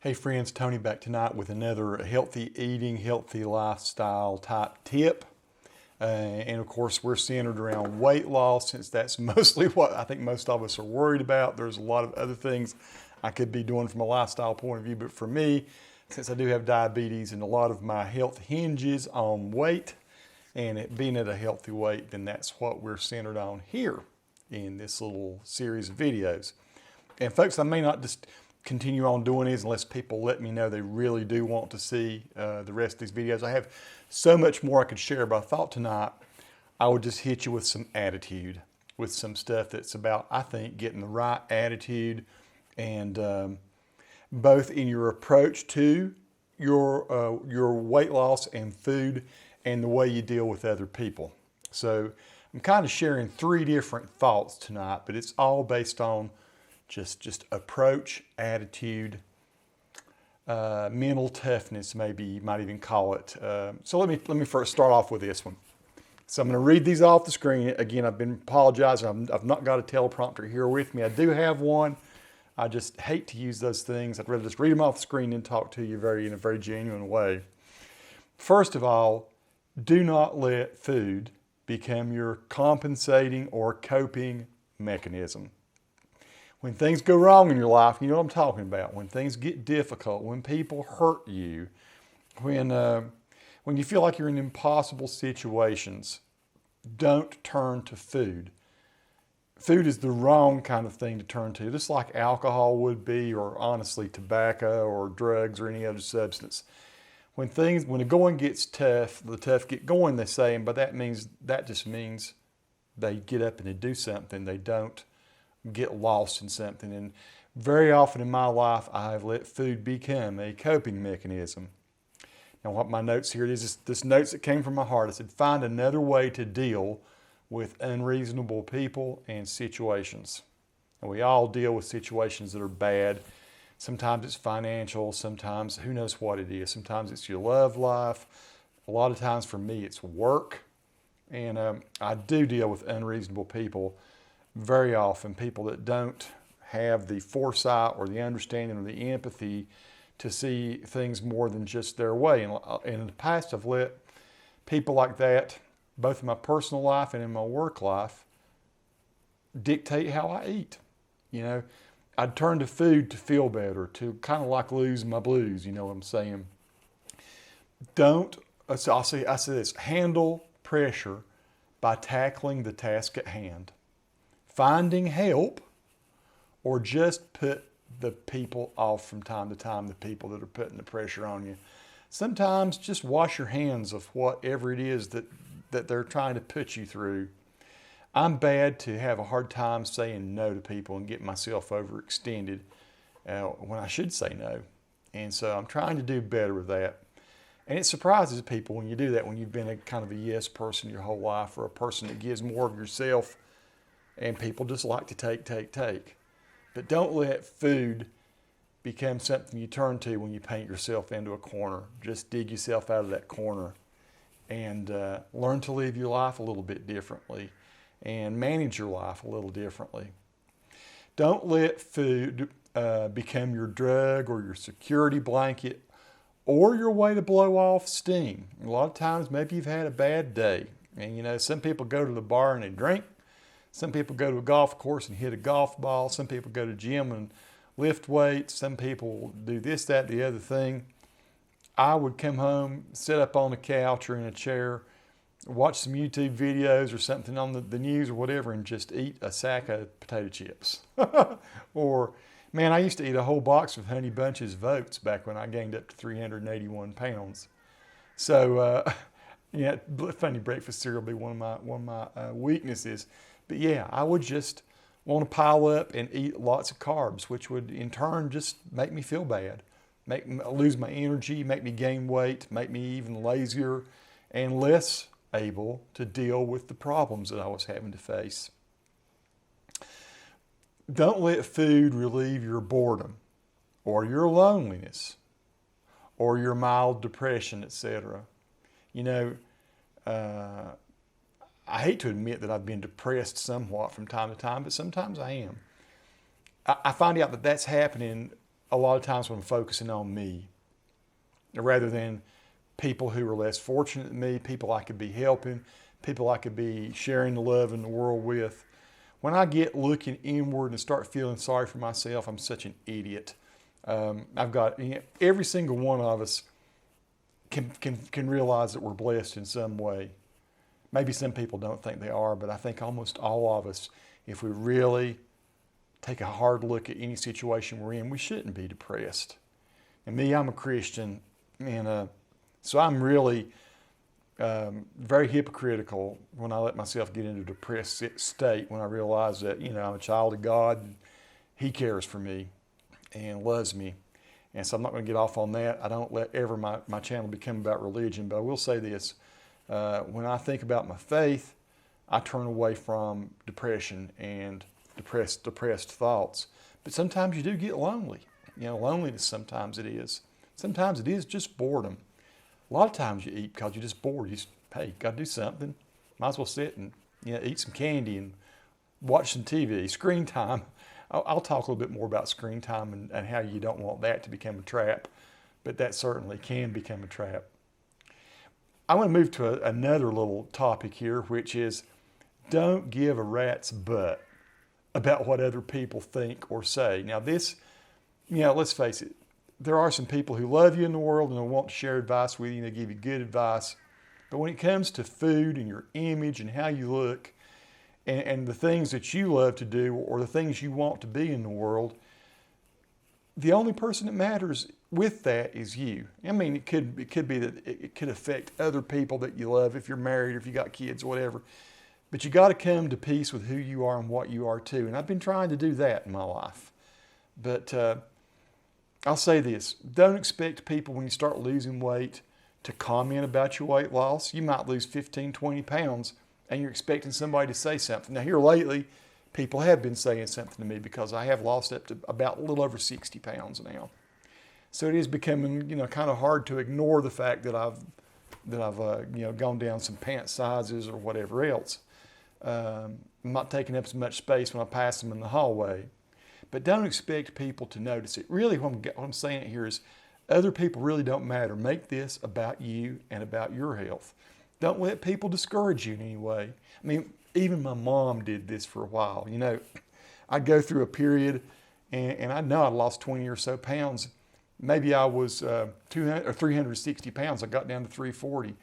Hey friends, Tony back tonight with another healthy eating, healthy lifestyle type tip. And of course, we're centered around weight loss since that's mostly what I think most of us are worried about. There's a lot of other things I could be doing from a lifestyle point of view, but for me, since I do have diabetes and a lot of my health hinges on weight and it being at a healthy weight, then that's what we're centered on here in this little series of videos. And folks, I may not just continue on doing these unless people let me know they really do want to see the rest of these videos. I have so much more I could share, but I thought tonight I would just hit you with some attitude, with some stuff that's about, I think, getting the right attitude and both in your approach to your weight loss and food and the way you deal with other people. So I'm kind of sharing three different thoughts tonight, but it's all based on just approach, attitude, mental toughness, maybe you might even call it. So let me first start off with this one. So I'm going to read these off the screen. Again, I've been apologizing. I've not got a teleprompter here with me. I do have one. I just hate to use those things. I'd rather just read them off the screen and talk to you in a very genuine way. First of all, do not let food become your compensating or coping mechanism. When things go wrong in your life, you know what I'm talking about. When things get difficult, when people hurt you, when you feel like you're in impossible situations, don't turn to food. Food is the wrong kind of thing to turn to, just like alcohol would be, or honestly tobacco or drugs or any other substance. When the going gets tough, the tough get going, they say, and by that just means they get up and they do something. They don't get lost in something. And very often in my life, I have let food become a coping mechanism. Now, what my notes here is this notes that came from my heart. I said, find another way to deal with unreasonable people and situations. And we all deal with situations that are bad. Sometimes it's financial, sometimes who knows what it is. Sometimes it's your love life. A lot of times for me, it's work. And I do deal with unreasonable people very often, people that don't have the foresight or the understanding or the empathy to see things more than just their way. And in the past, I've let people like that, both in my personal life and in my work life, dictate how I eat. You know, I'd turn to food to feel better, to kind of like lose my blues, you know what I'm saying? I say this, handle pressure by tackling the task at hand. Finding help, or just put the people off from time to time, the people that are putting the pressure on you. Sometimes just wash your hands of whatever it is that they're trying to put you through. I'm bad to have a hard time saying no to people and get myself overextended when I should say no. And so I'm trying to do better with that. And it surprises people when you do that, when you've been a kind of a yes person your whole life, or a person that gives more of yourself. And people just like to take. But don't let food become something you turn to when you paint yourself into a corner. Just dig yourself out of that corner and learn to live your life a little bit differently and manage your life a little differently. Don't let food become your drug or your security blanket or your way to blow off steam. A lot of times maybe you've had a bad day. And you know, some people go to the bar and they drink. Some people go to a golf course and hit a golf ball. Some people go to the gym and lift weights. Some people do this, that, the other thing. I would come home, sit up on the couch or in a chair, watch some YouTube videos or something on the news or whatever, and just eat a sack of potato chips. Or, man, I used to eat a whole box of Honey Bunches of Oats back when I gained up to 381 pounds. So, yeah, funny breakfast cereal would be one of my weaknesses. But yeah, I would just want to pile up and eat lots of carbs, which would in turn just make me feel bad, make me lose my energy, make me gain weight, make me even lazier and less able to deal with the problems that I was having to face. Don't let food relieve your boredom or your loneliness or your mild depression, etc. You know, I hate to admit that I've been depressed somewhat from time to time, but sometimes I am. I find out that that's happening a lot of times when I'm focusing on me, rather than people who are less fortunate than me, people I could be helping, people I could be sharing the love in the world with. When I get looking inward and start feeling sorry for myself, I'm such an idiot. I've got, every single one of us can realize that we're blessed in some way. Maybe some people don't think they are, but I think almost all of us, if we really take a hard look at any situation we're in, we shouldn't be depressed. And me, I'm a Christian, and so I'm really very hypocritical when I let myself get into a depressed state, when I realize that, I'm a child of God, and He cares for me and loves me. And so I'm not going to get off on that. I don't let ever my channel become about religion, but I will say this. When I think about my faith, I turn away from depression and depressed thoughts. But sometimes you do get lonely. Loneliness, sometimes it is. Sometimes it is just boredom. A lot of times you eat because you're just bored. Hey, got to do something. Might as well sit and eat some candy and watch some TV. Screen time. I'll talk a little bit more about screen time and how you don't want that to become a trap, but that certainly can become a trap. I want to move to another little topic here, which is don't give a rat's butt about what other people think or say. Now this, let's face it, there are some people who love you in the world and they want to share advice with you and they give you good advice. But when it comes to food and your image and how you look and the things that you love to do or the things you want to be in the world, the only person that matters with that is you. I mean, it could be that it could affect other people that you love if you're married or if you got kids or whatever. But you got to come to peace with who you are and what you are too. And I've been trying to do that in my life. But I'll say this, don't expect people when you start losing weight to comment about your weight loss. You might lose 15, 20 pounds and you're expecting somebody to say something. Now here lately, people have been saying something to me because I have lost up to about a little over 60 pounds now. So it is becoming, kind of hard to ignore the fact that I've gone down some pant sizes or whatever else. I'm not taking up as much space when I pass them in the hallway. But don't expect people to notice it. Really, what I'm saying here is other people really don't matter. Make this about you and about your health. Don't let people discourage you in any way. I mean, even my mom did this for a while. I'd go through a period and I know I'd lost 20 or so pounds. Maybe I was 200 or 360 pounds. I got down to 340.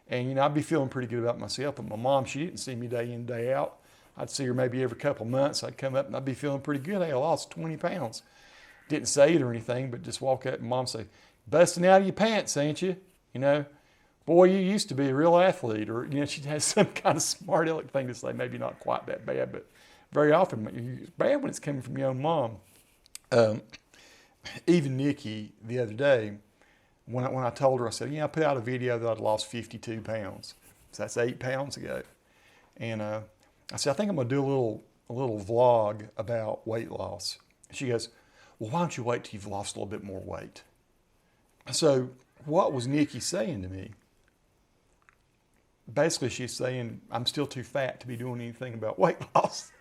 And, I'd be feeling pretty good about myself. But my mom, she didn't see me day in, day out. I'd see her maybe every couple months. I'd come up and I'd be feeling pretty good. Hey, I lost 20 pounds. Didn't say it or anything, but just walk up and Mom say, busting out of your pants, ain't you? Boy, you used to be a real athlete. Or, she has some kind of smart aleck thing to say. Maybe not quite that bad, but very often it's bad when it's coming from your own mom. Even Nikki the other day, when I told her, I said, I put out a video that I'd lost 52 pounds. So that's 8 pounds ago. And I said, I think I'm going to do a little vlog about weight loss. She goes, well, why don't you wait till you've lost a little bit more weight? So what was Nikki saying to me? Basically, she's saying, I'm still too fat to be doing anything about weight loss.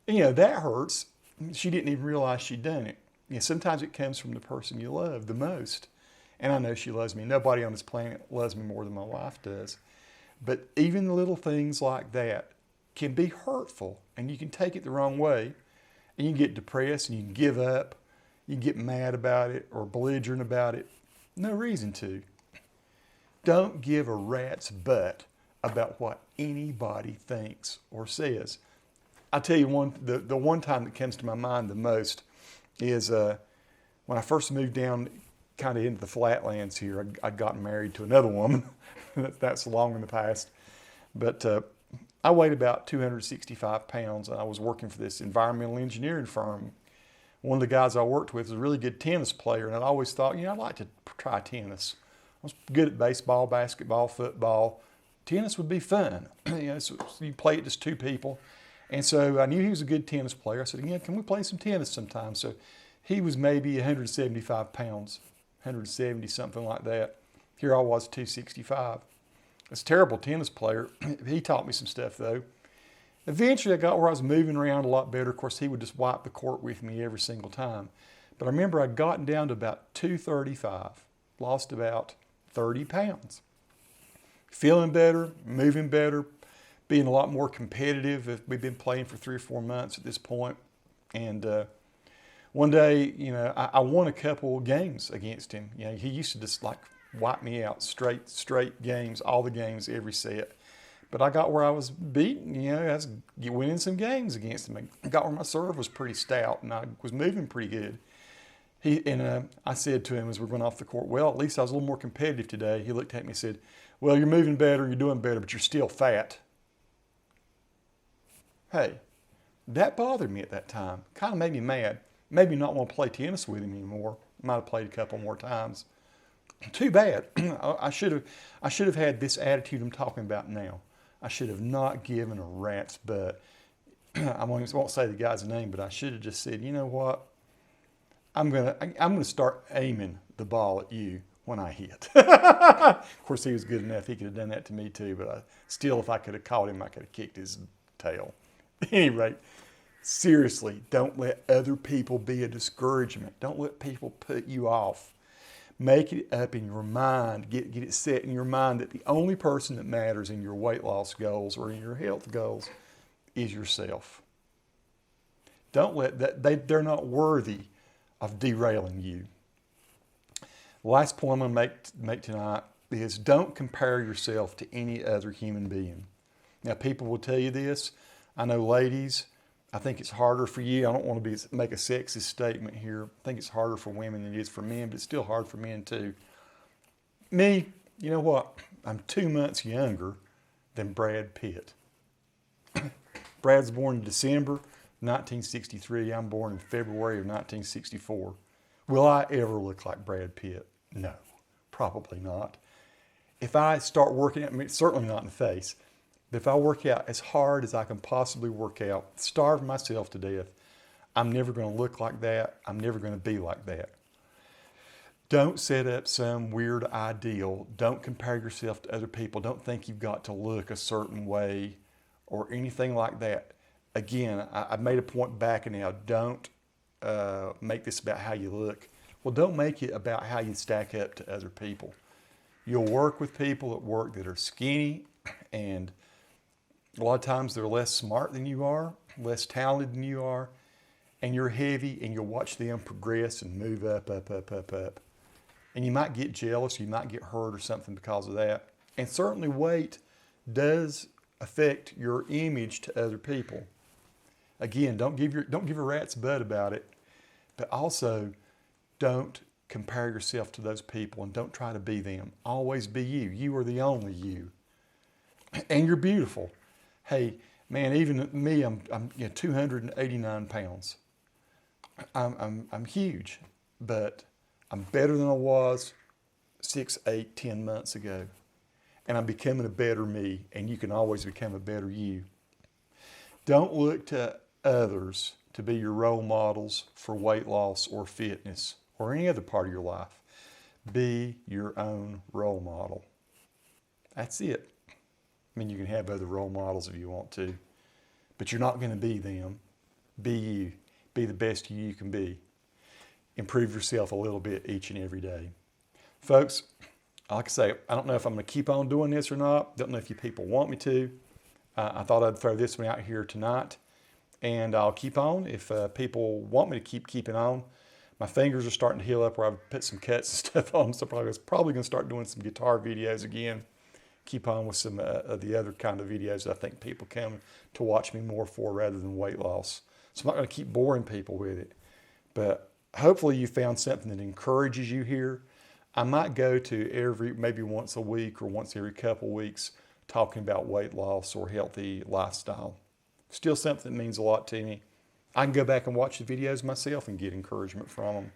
That hurts. She didn't even realize she'd done it. Sometimes it comes from the person you love the most. And I know she loves me. Nobody on this planet loves me more than my wife does. But even the little things like that can be hurtful, and you can take it the wrong way, and you can get depressed, and you can give up, you can get mad about it or belligerent about it. No reason to. Don't give a rat's butt about what anybody thinks or says. I'll tell you the one time that comes to my mind the most is when I first moved down kind of into the flatlands here. I'd gotten married to another woman. That's long in the past. But I weighed about 265 pounds, and I was working for this environmental engineering firm. One of the guys I worked with was a really good tennis player, and I'd always thought, I'd like to try tennis. I was good at baseball, basketball, football. Tennis would be fun. So you play it just two people. And so I knew he was a good tennis player. I said, can we play some tennis sometime? So he was maybe 175 pounds, 170, something like that. Here I was, 265. It's a terrible tennis player. He taught me some stuff, though. Eventually, I got where I was moving around a lot better. Of course, he would just wipe the court with me every single time. But I remember I'd gotten down to about 235, lost about 30 pounds. Feeling better, moving better, being a lot more competitive. We've been playing for 3 or 4 months at this point. And one day, you know, I won a couple of games against him. You know, he used to just like wipe me out, straight games, all the games, every set. But I got where I was beaten, you know, I was winning some games against him. I got where my serve was pretty stout and I was moving pretty good. I said to him as we're going off the court, well, at least I was a little more competitive today. He looked at me and said, well, you're moving better, you're doing better, but you're still fat. Hey, that bothered me at that time. Kind of made me mad. Made me not want to play tennis with him anymore. Might have played a couple more times. Too bad. I should have had this attitude I'm talking about now. I should have not given a rat's butt. I won't say the guy's name, but I should have just said, you know what? I'm gonna start aiming the ball at you when I hit. Of course, he was good enough. He could have done that to me too, but still, if I could have caught him, I could have kicked his tail. At any rate, seriously, don't let other people be a discouragement. Don't let people put you off. Make it up in your mind. Get it set in your mind that the only person that matters in your weight loss goals or in your health goals is yourself. Don't let that, they're not worthy of derailing you. The last point I'm going to make tonight is don't compare yourself to any other human being. Now, people will tell you this. I know ladies, I think it's harder for you. I don't want to make a sexist statement here. I think it's harder for women than it is for men, but it's still hard for men too. Me, you know what? I'm 2 months younger than Brad Pitt. Brad's born in December 1963. I'm born in February of 1964. Will I ever look like Brad Pitt? No, probably not. If I start working out, I mean, certainly not in the face, but if I work out as hard as I can possibly work out, starve myself to death, I'm never going to look like that. I'm never going to be like that. Don't set up some weird ideal. Don't compare yourself to other people. Don't think you've got to look a certain way or anything like that. Again, I made a point backing out. Don't make this about how you look. Well, don't make it about how you stack up to other people. You'll work with people at work that are skinny, and a lot of times they're less smart than you are, less talented than you are, and you're heavy, and you'll watch them progress and move up. And you might get jealous, you might get hurt or something because of that. And certainly weight does affect your image to other people. Again, don't give a rat's butt about it, but also don't compare yourself to those people and don't try to be them. Always be you. You are the only you. And you're beautiful. Hey, man, even me, I'm 289 pounds. I'm huge, but I'm better than I was 6, 8, 10 months ago. And I'm becoming a better me, and you can always become a better you. Don't look to others to be your role models for weight loss or fitness or any other part of your life. Be your own role model. That's it. I mean, you can have other role models if you want to, but you're not going to be them. Be you. Be the best you can be. Improve yourself a little bit each and every day. Folks, like I say, I don't know if I'm going to keep on doing this or not. Don't know if you people want me to. I thought I'd throw this one out here tonight, and I'll keep on if people want me to keep on. My fingers are starting to heal up where I've put some cuts and stuff on them, so probably going to start doing some guitar videos again. Keep on with some of the other kind of videos that I think people come to watch me more for rather than weight loss. So I'm not going to keep boring people with it. But hopefully you found something that encourages you here. I might go to maybe once a week or once every couple weeks talking about weight loss or healthy lifestyle. Still something that means a lot to me. I can go back and watch the videos myself and get encouragement from them.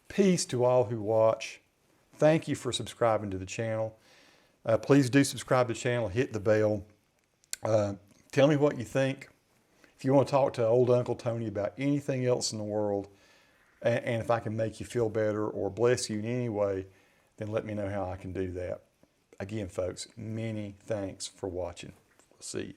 Peace to all who watch. Thank you for subscribing to the channel. Please do subscribe to the channel, hit the bell. Tell me what you think. If you want to talk to old Uncle Tony about anything else in the world, and if I can make you feel better or bless you in any way, then let me know how I can do that. Again, folks, many thanks for watching. We'll see you.